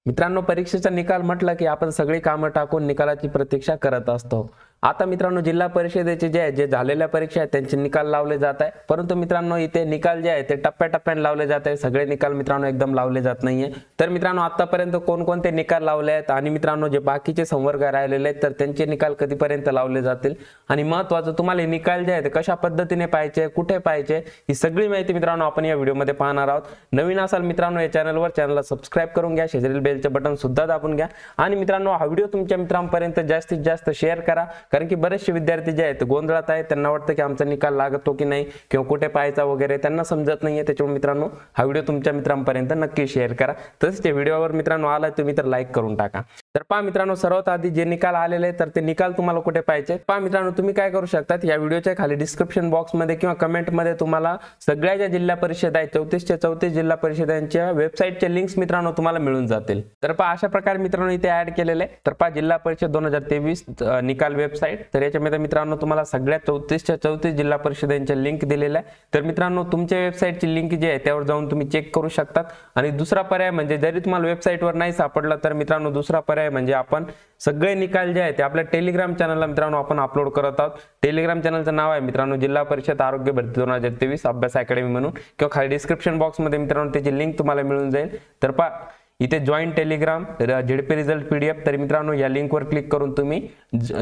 मित्रांनो, परीक्षेचा निकाल म्हटलं की आपण सगळी कामं टाकून निकालाची प्रतीक्षा करत असतो। आता मित्रांनो, जिल्हा परिषदेचे जे झालेल्या परीक्षा आहेत त्यांचे निकाल लावले जात आहे। परंतु मित्रांनो, इथे निकाल जे आहे ते टप्प्याटप्प्याने लावले जात आहे। सगळे निकाल मित्रांनो एकदम लावले जात नाहीये। तर मित्रांनो, आतापर्यंत कोणकोणते निकाल लावले आहेत आणि मित्रांनो जे बाकीचे संवर्ग राहिलेले आहेत तर त्यांचे निकाल कधीपर्यंत लावले जातील आणि महत्त्वाचं तुम्हाला निकाल जे आहे ते कशा पद्धतीने पाहायचे, कुठे पाहायचे, ही सगळी माहिती मित्रांनो आपण या व्हिडिओमध्ये पाहणार आहोत। नवीन असाल मित्रांनो या चॅनलला सबस्क्राइब करून घ्या, शेजारील बेलचे बटन सुद्धा दाबून घ्या आणि मित्रांनो हा व्हिडिओ तुमच्या मित्रांपर्यंत जास्तीत जास्त शेअर करा, कारण की बरेचसे विद्यार्थी जे आहेत गोंधळात आहेत। त्यांना वाटतं की आमचा निकाल लागतो की नाही किंवा कुठे पाहायचा वगैरे त्यांना समजत नाहीये। त्याच्यामुळे मित्रांनो हा व्हिडिओ तुमच्या मित्रांपर्यंत नक्की शेअर करा। तसेच त्या व्हिडिओवर मित्रांनो आलाय तुम्ही तर लाईक करून टाका। तर पहा मित्रांनो, सर्वात आधी जे निकाल आलेले तर ते निकाल तुम्हाला कुठे पाहायचे पहा मित्रांनो, तुम्ही काय करू शकतात या व्हिडिओच्या खाली डिस्क्रिप्शन बॉक्स मध्ये किंवा कमेंट मध्ये तुम्हाला सगळ्या ज्या जिल्हा परिषद आहेत 34 च्या 34 जिल्हा परिषदांच्या वेबसाईटचे लिंक्स मित्रांनो तुम्हाला मिळून जातील। तर पहा अशा प्रकारे मित्रांनो इथे ऍड केलेले तर पहा जिल्हा परिषद 2023 निकाल वेबसाईट। तर याच्यामध्ये मित्रांनो तुम्हाला सगळ्या 34 च्या 34 जिल्हा परिषदांच्या लिंक दिलेल्या आहे। तर मित्रांनो तुमच्या वेबसाईटची लिंक जी आहे त्यावर जाऊन तुम्ही चेक करू शकतात। आणि दुसरा पर्याय म्हणजे जरी तुम्हाला वेबसाईटवर नाही सापडला तर मित्रांनो दुसरा पर्याय म्हणजे आपण सगळे निकाल जे आहेत ते आपल्या टेलिग्राम चॅनलला मित्रांनो आपण अपलोड करत आहोत। टेलिग्राम चॅनलचं नाव आहे मित्रांनो जिल्हा परिषद आरोग्य भरती 2023 अभ्यास अकॅडमी म्हणून, किंवा खाली डिस्क्रिप्शन बॉक्स मध्ये मित्रांनो त्याची लिंक तुम्हाला मिळून जाईल। तर पहा इथे join Telegram ZP result PDF, तर मित्रांनो या लिंकवर क्लिक करून तुम्ही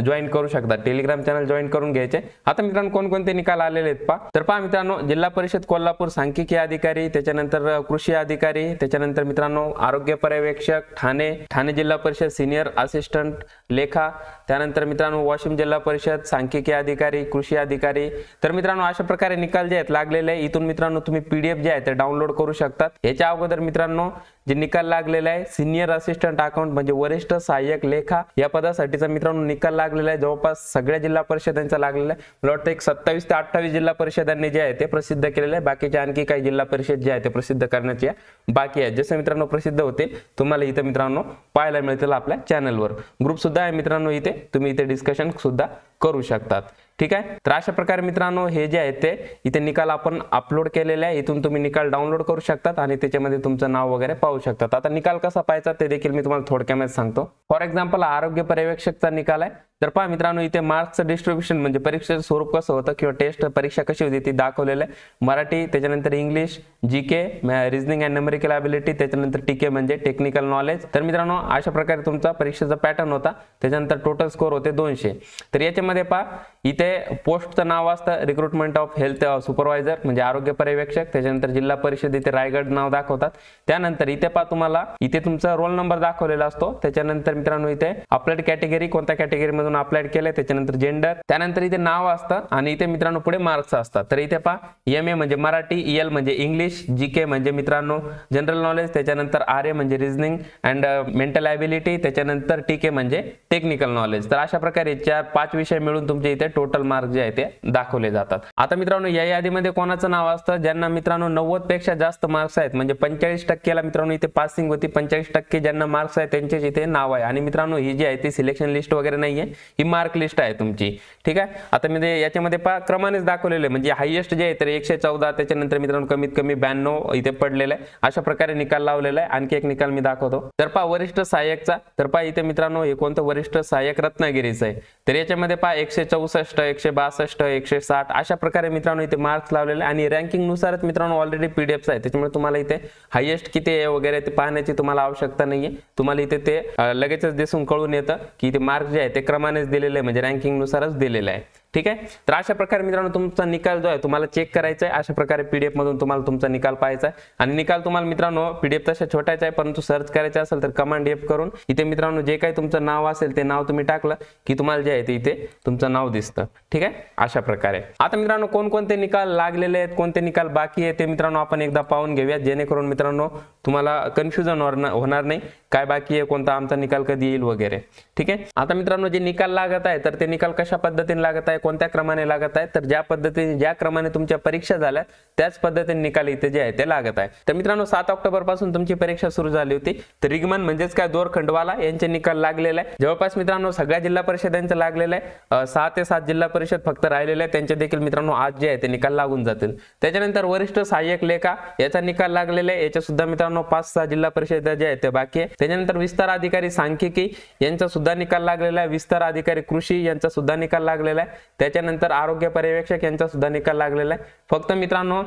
जॉइन करू शकता, टेलिग्राम चॅनल जॉइन करून घ्यायचे। आता मित्रांनो कोणकोणते निकाल आलेले आहेत पहा। तर पहा मित्रांनो, जिल्हा परिषद कोल्हापूर सांख्यिकी अधिकारी, त्याच्यानंतर कृषी अधिकारी, त्याच्यानंतर मित्रांनो आरोग्य पर्यवेक्षक ठाणे जिल्हा परिषद सिनियर असिस्टंट लेखा, त्यानंतर मित्रांनो वाशिम जिल्हा परिषद सांख्यिकी अधिकारी, कृषी अधिकारी। तर मित्रांनो अशा प्रकारे निकाल जे आहेत लागलेले आहे। इथून मित्रांनो तुम्ही पीडीएफ जे आहे ते डाउनलोड करू शकतात। याच्या अगोदर मित्रांनो जे निकाल लागलेला आहे सिनियर असिस्टंट अकाउंट म्हणजे वरिष्ठ सहाय्यक लेखा या पदासाठीचा मित्रांनो निकाल लागलेला आहे। जवळपास सगळ्या जिल्हा परिषदांचा लागलेला आहे। मला वाटतं एक 27 ते 28 जिल्हा परिषदांनी जे आहे ते प्रसिद्ध केलेले आहे। बाकीचे आणखी काही जिल्हा परिषद जे आहे ते प्रसिद्ध करण्याचे बाकी आहे। जसे मित्रांनो प्रसिद्ध होते तुम्हाला इथे मित्रांनो पाहायला मिळतील आपल्या चॅनलवर। ग्रुप सुद्धा आहे मित्रांनो, इथे तुम्ही इथे डिस्कशन सुद्धा करू शकतात। ठीक आहे, तर अशा प्रकारे मित्रांनो हे जे आहे ते इथे निकाल आपण अपलोड केलेले आहे। इथून तुम्ही निकाल डाउनलोड करू शकतात आणि त्याच्यामध्ये तुमचं नाव वगैरे पाहू शकतात। आता निकाल कसा पाहायचा ते देखील मी तुम्हाला थोडक्यामध्ये सांगतो। फॉर एक्झाम्पल आरोग्य पर्यवेक्षकचा निकाल आहे। तर पहा मित्रांनो इथे मार्क्सचं डिस्ट्रीब्युशन म्हणजे परीक्षेचं स्वरूप कसं होतं किंवा टेस्ट परीक्षा कशी होती ती दाखवलेलं आहे। मराठी, त्याच्यानंतर English, GK, reasoning and numerical ability, त्याच्यानंतर टीके म्हणजे टेक्निकल नॉलेज। तर मित्रांनो अशा प्रकारे तुमचा परीक्षेचा पॅटर्न होता। त्याच्यानंतर टोटल स्कोर होते 200। तर याच्यामध्ये पहा इथे पोस्टचं नाव असतं रिक्रुटमेंट ऑफ हेल्थ सुपरवायझर म्हणजे आरोग्य पर्यवेक्षक, त्याच्यानंतर जिल्हा परिषद इथे रायगड नाव दाखवतात। त्यानंतर इथे पहा तुम्हाला इथे तुमचा रोल नंबर दाखवलेला असतो। त्याच्यानंतर मित्रांनो इथे अप्लाइड कॅटेगरी कोणत्या कॅटेगरीमध्ये अप्लाइड केले, त्याच्यानंतर जेंडर, त्यानंतर इथे नाव असतं आणि इथे मित्रांनो पुढे मार्क्स असतात। तर इथे पहा एमए म्हणजे मराठी, ईएल म्हणजे इंग्लिश, जीके म्हणजे मित्रांनो जनरल नॉलेज, त्याच्यानंतर आरए म्हणजे रिजनिंग अँड मेंटल ॲबिलिटी, त्याच्यानंतर टीके म्हणजे टेक्निकल नॉलेज। तर अशा प्रकारे 4-5 विषय मिळून तुमचे इथे टोटल मार्क जे आहे ते दाखवले जातात। आता मित्रांनो या यादीमध्ये कोणाचं नाव असतं ज्यांना मित्रांनो 90 पेक्षा जास्त मार्क्स आहेत म्हणजे 45% मित्रांनो इथे पासिंग होती, 45% ज्यांना मार्क्स आहेत त्यांचेच इथे नाव आहे। आणि मित्रांनो ही जी आहे ती सिलेक्शन लिस्ट वगैरे नाहीये, ही मार्क लिस्ट आहे तुमची। ठीक आहे, आता म्हणजे याच्यामध्ये पहा क्रमानेच दाखवलेले म्हणजे हायेस्ट जे आहे तर 114, त्याच्यानंतर मित्रांनो कमीत कमी 92 इथे पडलेलं आहे। अशा प्रकारे निकाल लावलेला आहे। आणखी एक निकाल मी दाखवतो। तर पहा वरिष्ठ सहाय्यकचा, तर पहा इथे मित्रांनो हे कोणतं वरिष्ठ सहाय्यक रत्नागिरीचं आहे। तर याच्यामध्ये पहा 164, 162, 160 अशा प्रकारे मित्रांनो इथे मार्क्स लावलेले आणि रँकिंग नुसारच मित्रांनो ऑलरेडी पीडीएफ आहे। त्याच्यामुळे तुम्हाला इथे हायेस्ट किती आहे वगैरे ते पाहण्याची तुम्हाला आवश्यकता नाहीये। तुम्हाला इथे ते लगेचच दिसून कळून येतं की इथे मार्क जे आहे ते क्रमानेच दिलेले आहे म्हणजे रँकिंग नुसारच दिलेलं आहे। ठीक आहे, तर अशा प्रकारे मित्रांनो तुमचा निकाल जो आहे तुम्हाला चेक करायचा आहे। अशा प्रकारे पीडीएफ मधून तुम्हाला तुमचा निकाल पाहायचा आहे आणि निकाल तुम्हाला मित्रांनो पीडीएफ तशा छोटाच आहे परंतु सर्च करायचा असेल तर कमांड एफ करून इथे मित्रांनो जे काही तुमचं नाव असेल ते नाव तुम्ही टाकलं की तुम्हाला जे आहे ते इथे तुमचं नाव दिसतं। ठीक आहे, अशा प्रकारे आता मित्रांनो कोणकोणते निकाल लागलेले आहेत, कोणते निकाल बाकी आहे ते मित्रांनो आपण एकदा पाहून घेऊया जेणेकरून मित्रांनो तुम्हाला कन्फ्युजन होणार नाही काय बाकी आहे, कोणता आमचा निकाल कधी येईल वगैरे। ठीक आहे, आता मित्रांनो जे निकाल लागत आहे तर ते निकाल कशा पद्धतीने लागत आहे, कोणत्या क्रमाने लागत आहे, तर ज्या पद्धतीने ज्या क्रमाने तुमच्या परीक्षा झाल्या त्याच पद्धतीने निकाल इथे जे आहे ते लागत आहे. तर मित्रांनो 7 ऑक्टोबर पासून तुमची परीक्षा सुरू झाली होती. तर रिगमन म्हणजेच काय दोरखंडवाला यांचे निकाल लागलेले आहे. जवळपास मित्रांनो सगळ्या जिल्हा परिषदांचं लागलेलं आहे. 6 ते 7 जिल्हा परिषद फक्त राहिलेले आहेत, त्यांचे देखील मित्रांनो आज जे आहे ते निकाल लागून जातील. त्याच्यानंतर वरिष्ठ सहाय्यक लेखा याचा निकाल लागलेला आहे. याच्या सुद्धा मित्रांनो 5-6 जिल्हा परिषद जे आहेत ते बाकी आहे. त्याच्यानंतर विस्तार अधिकारी सांख्यिकी यांचा सुद्धा निकाल लागलेला आहे. विस्तार अधिकारी कृषी यांचा सुद्धा निकाल लागलेला आहे. त्याच्यानंतर आरोग्य पर्यवेक्षक यांचा सुद्धा निकाल लागलेला आहे. फक्त मित्रांनो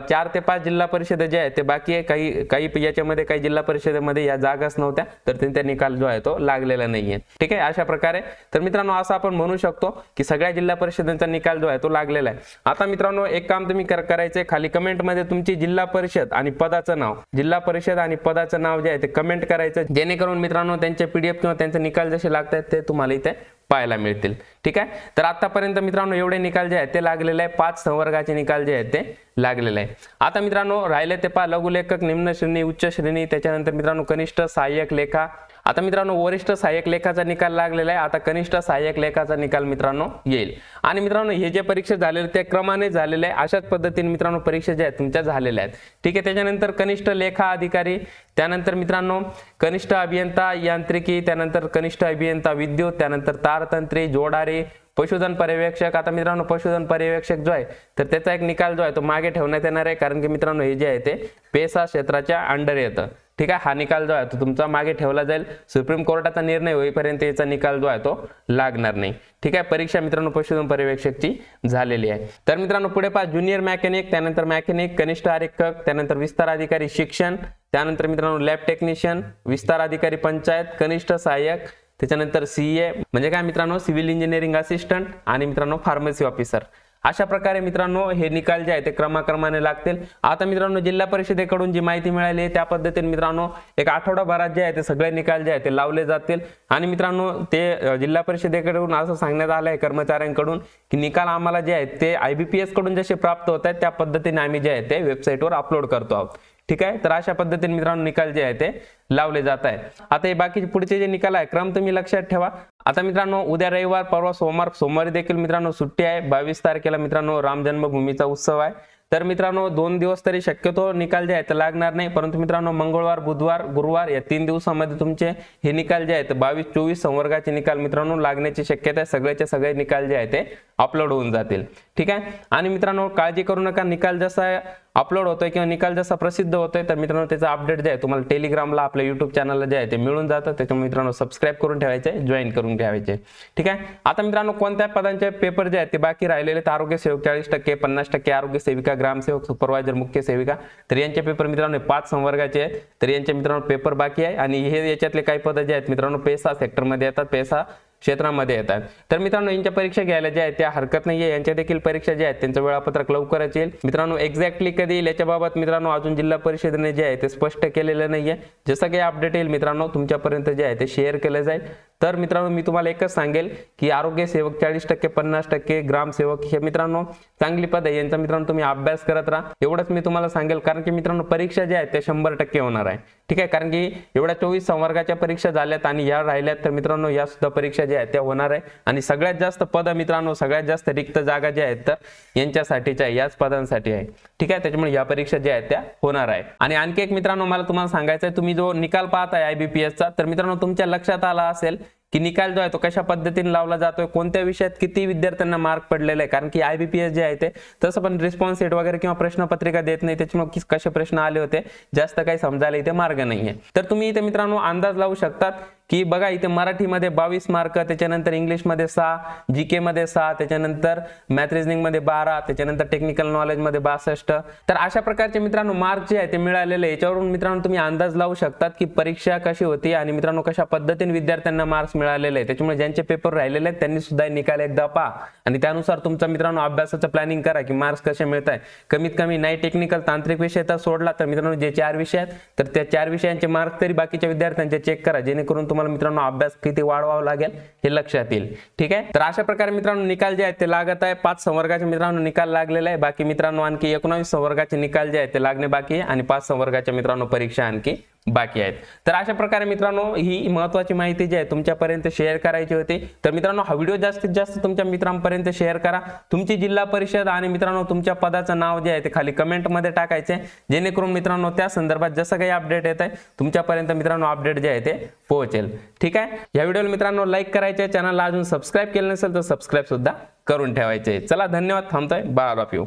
4 ते 5 जिल्हा परिषद जे आहे ते बाकी आहे. काही याच्यामध्ये काही जिल्हा परिषदेमध्ये या जागाच नव्हत्या, तर त्यांचा निकाल जो आहे तो लागलेला नाहीये. ठीक आहे, अशा प्रकारे तर मित्रांनो असं आपण म्हणू शकतो की सगळ्या जिल्हा परिषदांचा निकाल जो आहे तो लागलेला आहे. आता मित्रांनो एक काम तुम्ही करायचंय, खाली कमेंट मध्ये तुमची जिल्हा परिषद आणि पदाचं नाव, जिल्हा परिषद आणि पदाचं नाव जे आहे ते कमेंट करायचं, जेणेकरून मित्रांनो त्यांचे PDF किंवा त्यांचे निकाल जसे लागतात ते तुम्हाला इथे पाहायला मिळतील. ठीक आहे, तर आतापर्यंत मित्रांनो एवढे निकाल जे आहेत ते लागलेले आहे. 5 संवर्गाचे निकाल जे आहेत ते लागलेले आहे. आता मित्रांनो राहिले ते पहा लघुलेखक, निम्न श्रेणी, उच्च श्रेणी, त्याच्यानंतर मित्रांनो कनिष्ठ सहाय्यक लेखा. आता मित्रांनो वरिष्ठ सहाय्यक लेखाचा निकाल लागलेला आहे. आता कनिष्ठ सहाय्यक लेखाचा निकाल मित्रांनो येईल. आणि मित्रांनो हे जे परीक्षा झालेले त्या क्रमाने झालेले आहे. अशाच पद्धतीने मित्रांनो परीक्षा ज्या आहेत तुमच्या झालेल्या आहेत. ठीक आहे, त्याच्यानंतर कनिष्ठ लेखा अधिकारी, त्यानंतर मित्रांनो कनिष्ठ अभियंता यांत्रिकी, त्यानंतर कनिष्ठ अभियंता विद्युत, त्यानंतर तारतंत्री, जोडारी, पशुधन पर्यवेक्षक. आता मित्रांनो पशुधन पर्यवेक्षक जो आहे तर त्याचा एक निकाल जो आहे तो मागे ठेवण्यात येणार आहे, कारण की मित्रांनो हे जे आहे ते पेसा क्षेत्राच्या अंडर येतं. ठीक आहे, हा निकाल जो आहे तो तुमचा मागे ठेवला जाईल. सुप्रीम कोर्टाचा निर्णय होईपर्यंत याचा निकाल जो आहे तो लागणार नाही. ठीक आहे, परीक्षा मित्रांनो पशुधन पर्यवेक्षकची झालेली आहे. तर मित्रांनो पुढे पहा ज्युनियर मेकॅनिक, त्यानंतर मेकॅनिक, कनिष्ठ आरेखक, त्यानंतर विस्तार अधिकारी शिक्षण, त्यानंतर मित्रांनो लॅब टेक्निशियन, विस्तार अधिकारी पंचायत, कनिष्ठ सहाय्यक, त्याच्यानंतर CA म्हणजे काय मित्रांनो सिव्हिल इंजिनिअरिंग असिस्टंट, आणि मित्रांनो फार्मसी ऑफिसर. अशा प्रकारे मित्रांनो हे निकाल जे आहे ते क्रमाक्रमाने लागतील. आता मित्रांनो जिल्हा परिषदेकडून जी माहिती मिळाली आहे त्या पद्धतीने मित्रांनो एक आठवडाभरात जे आहे ते सगळे निकाल जे आहे ते लावले जातील. आणि मित्रांनो ते जिल्हा परिषदेकडून असं सांगण्यात आलं आहे कर्मचाऱ्यांकडून की निकाल आम्हाला जे आहेत ते IBPS कडून जसे प्राप्त होत आहेत त्या पद्धतीने आम्ही जे आहे ते वेबसाईटवर अपलोड करतो आहोत. ठीक आहे, तर अशा पद्धतीने मित्रांनो निकाल जे आहे ते लावले जात आहे. आता हे बाकीचे पुढचे जे निकाल आहे क्रम तुम्ही लक्षात ठेवा. आता मित्रांनो उद्या रविवार, परवा सोमवारी देखील मित्रांनो सुट्टी आहे. 22 तारखेला मित्रांनो राम जन्मभूमीचा उत्सव आहे. तर मित्रांनो 2 दिवस तरी शक्यतो निकाल जे आहे ते लागणार नाही, परंतु मित्रांनो मंगळवार, बुधवार, गुरुवार या 3 दिवसांमध्ये तुमचे हे निकाल जे आहेत 22-24 संवर्गाचे निकाल मित्रांनो लागण्याची शक्यता आहे. सगळेचे सगळे निकाल जे आहे ते अपलोड होऊन जातील. ठीक आहे, आणि मित्रांनो काळजी करू नका, निकाल जसा अपलोड होतोय किंवा निकाल जसा प्रसिद्ध होतोय तर मित्रांनो त्याचा अपडेट जे आहे तुम्हाला टेलिग्रामला आपल्या YouTube चॅनलला जे आहे ते मिळून जातं. त्याच्यामुळे मित्रांनो सबस्क्राईब करून ठेवायचे, जॉईन करून ठेवायचे. ठीक आहे, आता मित्रांनो कोणत्या पदांचे पेपर जे आहेत ते बाकी राहिलेले आहेत. आरोग्य सेवक 40%, 50%, आरोग्य सेविका, ग्रामसेवक, सुपरवायझर, मुख्य सेविका. तर यांचे पेपर मित्रांनो 5 संवर्गाचे आहेत. तर यांचे मित्रांनो पेपर बाकी आहे. आणि हे याच्यातले काही पद जे आहेत मित्रांनो पेसा सेक्टरमध्ये येतात, पेसा क्षेत्रामध्ये येतात. तर मित्रांनो यांच्या परीक्षा घ्यायला ज्या आहेत त्या हरकत नाहीये. यांच्या देखील परीक्षा ज्या आहेत त्यांचं वेळापत्रक लवकरच येईल. मित्रांनो एक्झॅक्टली कधी येईल याच्याबाबत मित्रांनो अजून जिल्हा परिषदेने जे आहे ते स्पष्ट केलेलं नाहीये. जसं काही अपडेट येईल मित्रांनो तुमच्यापर्यंत जे आहे ते शेअर केलं जाईल. तर मित्रांनो मी तुम्हाला एकच सांगेल की आरोग्य सेवक 40%, 50%, ग्रामसेवक हे मित्रांनो चांगली पद आहे. यांचा मित्रांनो तुम्ही अभ्यास करत राहा, एवढंच मी तुम्हाला सांगेल. कारण की मित्रांनो परीक्षा ज्या आहेत त्या 100% होणार आहे. ठीक आहे, कारण की एवढ्या 24 संवर्गाच्या परीक्षा झाल्यात आणि या राहिल्यात, तर मित्रांनो या सुद्धा परीक्षा ज्या आहेत त्या होणार आहे. आणि सगळ्यात जास्त पद मित्रांनो सगळ्यात जास्त रिक्त जागा ज्या आहेत तर यांच्यासाठीच्या याच पदांसाठी आहे. ठीक आहे, त्याच्यामुळे या परीक्षा ज्या आहेत त्या होणार आहे. आणि आणखी एक मित्रांनो मला तुम्हाला सांगायचं आहे, तुम्ही जो निकाल पाहताय IBPS चा, तर मित्रांनो तुमच्या लक्षात आला असेल की निकाल जो आहे तो कशा पद्धतीने लावला जातोय, कोणत्या विषयात किती विद्यार्थ्यांना मार्क पडलेले आहे. कारण की IBPS जे आहे ते तसं पण रिस्पॉन्स शीट वगैरे किंवा प्रश्नपत्रिका देत नाही, त्याच्यामुळे कसे प्रश्न आले होते जास्त काही समजायला इथे मार्ग नाहीये. तर तुम्ही इथे मित्रांनो अंदाज लावू शकतात की बघा इथे मराठीमध्ये 22 मार्क, त्याच्यानंतर इंग्लिशमध्ये 6, GK मध्ये 6, त्याच्यानंतर मॅथ रिझनिंग मध्ये 12, त्याच्यानंतर टेक्निकल नॉलेज मध्ये 62. तर अशा प्रकारचे मित्रांनो मार्क जे आहे ते मिळालेले. याच्यावरून मित्रांनो तुम्ही अंदाज लावू शकतात की परीक्षा कशी होती आणि मित्रांनो कशा पद्धतीने विद्यार्थ्यांना मार्क्स मिळालेले आहे. त्याच्यामुळे ज्यांचे पेपर राहिलेले आहेत त्यांनी सुद्धा निकाल एकदा पहा आणि त्यानुसार तुमचा मित्रांनो अभ्यासाचं प्लॅनिंग करा की मार्क्स कसे मिळत आहे. कमीत कमी नाही टेक्निकल तांत्रिक विषय तर सोडला तर मित्रांनो जे 4 विषय आहेत तर त्या 4 विषयांचे मार्क्स तरी बाकीच्या विद्यार्थ्यांचे चेक करा, जेणेकरून तुम्हाला मित्रांनो अभ्यास किती वाढवावा लागेल हे लक्षात येईल. ठीक आहे, तर अशा प्रकारे मित्रांनो निकाल जे आहेत ते लागत आहे. 5 संवर्गाचे मित्रांनो निकाल लागलेला आहे. बाकी मित्रांनो आणखी 19 संवर्गाचे निकाल जे आहेत ते लागणे बाकी आहे आणि 5 संवर्गाच्या मित्रांनो परीक्षा आणखी बाकी आहेत। तर अशा प्रकारे मित्रांनो ही महत्त्वाची माहिती जी आहे तुमच्यापर्यंत शेअर करायची होती। तर मित्रांनो हा व्हिडिओ जास्तीत जास्त तुमच्या मित्रांपर्यंत शेअर करा। तुमची जिल्हा परिषद आणि मित्रांनो तुमच्या पदाचं नाव जे आहे ते खाली कमेंट मध्ये टाकायचे, जेणेकरून मित्रांनो त्या संदर्भात जसं काही अपडेट येत आहे तुमच्यापर्यंत मित्रांनो अपडेट जे आहे ते पोहोचेल। ठीक आहे, या व्हिडिओला मित्रांनो लाईक करायचे, चॅनलला अजून सबस्क्राईब केलं नसेल तर सबस्क्राईब सुद्धा करून ठेवायचे। चला धन्यवाद, थांबतोय, बाय ऑल ऑफ यू।